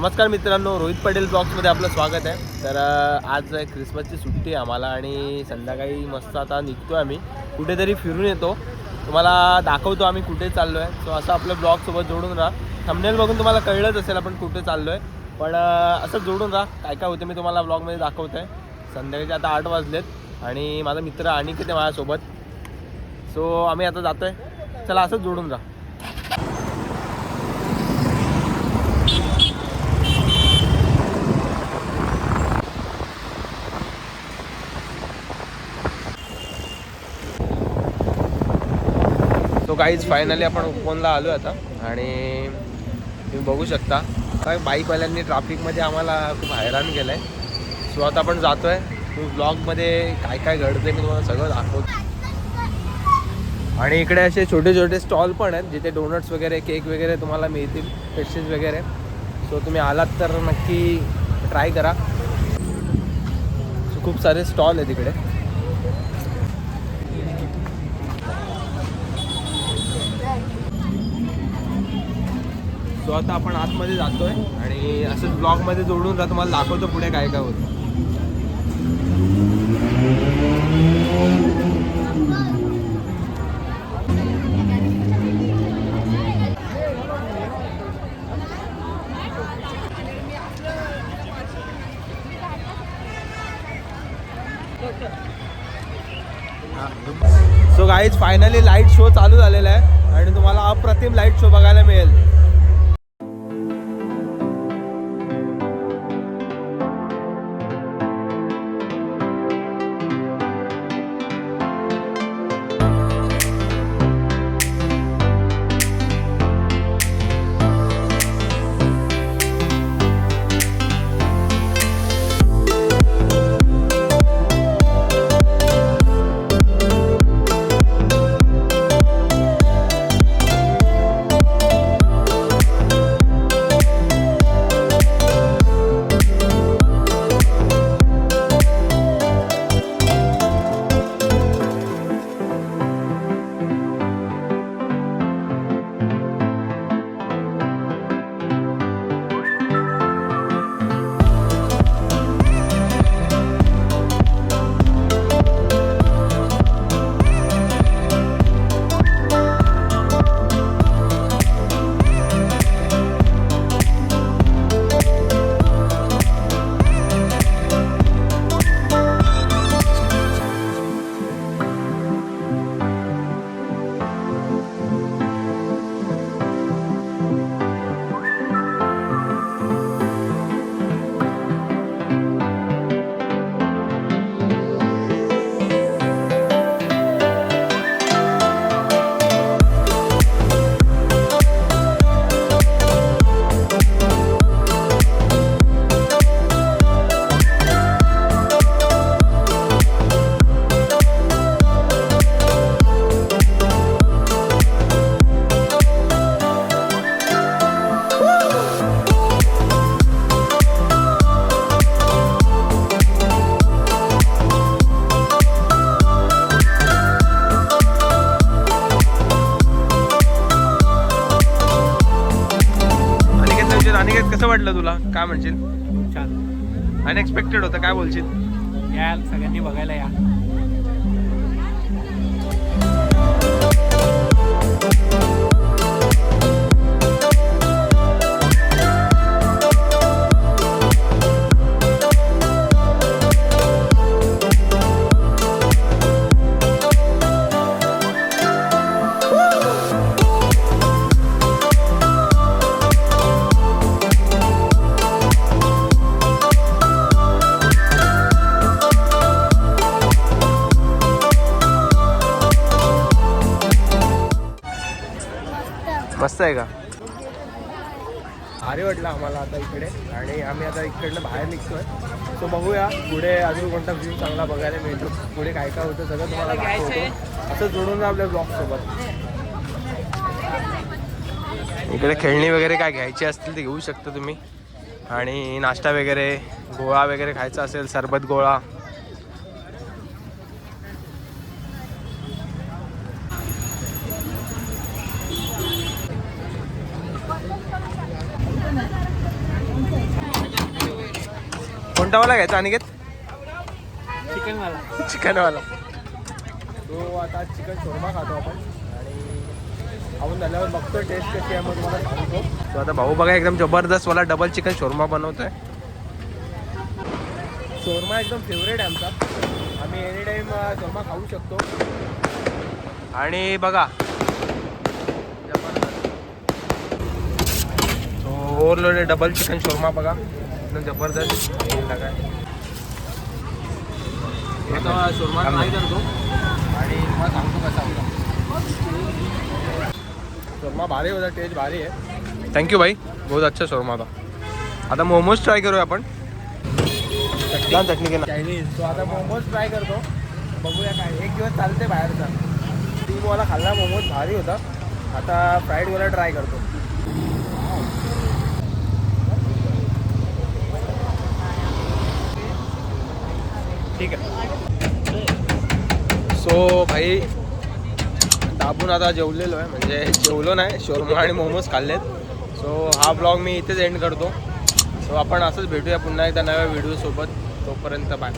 नमस्कार मित्रांनो, रोहित पटेल ब्लॉग्समध्ये आपलं स्वागत आहे। तर आज क्रिसमसची सुट्टी आहे आम्हाला आणि संध्याकाळी मस्त आता निघतो आम्ही कुठेतरी फिरून येतो। तुम्हाला दाखवतो आम्ही कुठे चाललो आहे। सो असं आपलं ब्लॉगसोबत जोडून राहा। थंबनेल बघून तुम्हाला कळलंच असेल आपण कुठे चाललो आहे, पण असं जोडून राहा। काय काय होते मी तुम्हाला ब्लॉगमध्ये दाखवतो आहे। संध्याकाळचे आता 8 वाजलेत आणि माझा मित्र अनिकेत आहे माझ्यासोबत। सो आम्ही आता जातो आहे, चला असंच जोडून राहा। तो गाईज फायनली आपण उपवनला आलो आता आणि तुम्ही बघू शकता काय बाईकवाल्यांनी ट्रॅफिकमध्ये आम्हाला खूप हैराण केलं आहे। सो आता आपण जातो आहे। ब्लॉगमध्ये काय काय घडते मी तुम्हाला सगळं दाखवतो। आणि इकडे असे छोटे छोटे स्टॉल पण आहेत जिथे डोनट्स वगैरे केक वगैरे तुम्हाला मिळतील, पेस्ट्रीज वगैरे। सो तुम्ही आलात तर नक्की ट्राय करा। सो खूप सारे स्टॉल आहेत इकडे। सो आता आपण आतमध्ये जातोय आणि असंच ब्लॉगमध्ये जोडून राहा, तुम्हाला दाखवतो पुढे काय काय होतं। So guys finally light show चालू झालेला आहे आणि तुम्हाला अप्रतिम लाईट शो बघायला मिळेल। अनिकेत कसं वाटलं तुला, काय म्हणशील? खूप छान, अनएक्सपेक्टेड होतं, काय बोलशील? या सगळ्यांनी बघायला या। मस्त आहे का? भारी वाटलं आम्हाला आता इकडे आणि आम्ही आता इकडनं बाहेर निघतोय। सो बघूया पुढे अजून कोणता व्ह्यू चांगला बघायला मिळतो, पुढे काय काय होतं सगळं तुम्हाला दाखवतो। असं जोडून राहा आपल्या ब्लॉग सोबत। इकडे खेळणी वगैरे काय घ्यायची असतील ते घेऊ शकता तुम्ही आणि नाश्ता वगैरे, गोळा वगैरे खायचा असेल, सरबत गोळा। कोणतावाला घ्यायचा अनिकेत? चिकनवाला. चिकनवाला. तो आता चिकन शोरमा खातो आपण आणि खाऊन झाल्यावर बघतो टेस्ट कशी आहे मग तुम्हाला सांगतो. तो आता भाऊ बघा एकदम जबरदस्त वाला डबल चिकन शोरमा बनवतोय. शोरमा एकदम फेवरेट आहे आमचा. आम्ही एनी टाईम शोरमा खाऊ शकतो. आणि बघा ओव्हरलोडेड डबल चिकन शोरमा बघा एकदम जबरदस्त काय. आता शोरमा ट्राय करतो आणि तुम्हाला सांगतो कसा होता. शोरमा भारी होता, टेस्ट भारी आहे. थँक्यू भाई, बहुत अच्छा शोरमा होता. आता मोमोज ट्राय करूया आपण. चटणी केला चायनीज. तो आता मोमोज ट्राय करतो, बघूया काय. एक दिवस चालते बाहेरचा. टीमवाला खाल्ला मोमोज भारी होता. आता फ्राईडवाला ट्राय करतो. ठीक आहे. सो भाई दाबून आता जेवलेलो आहे, म्हणजे जेवलो नाही, शोरमा आणि मोमोज खाल्लेत. सो हा ब्लॉग मी इथेच एंड करतो. सो आपण असंच भेटूया पुन्हा एकदा नव्या व्हिडिओसोबत. तोपर्यंत बाय.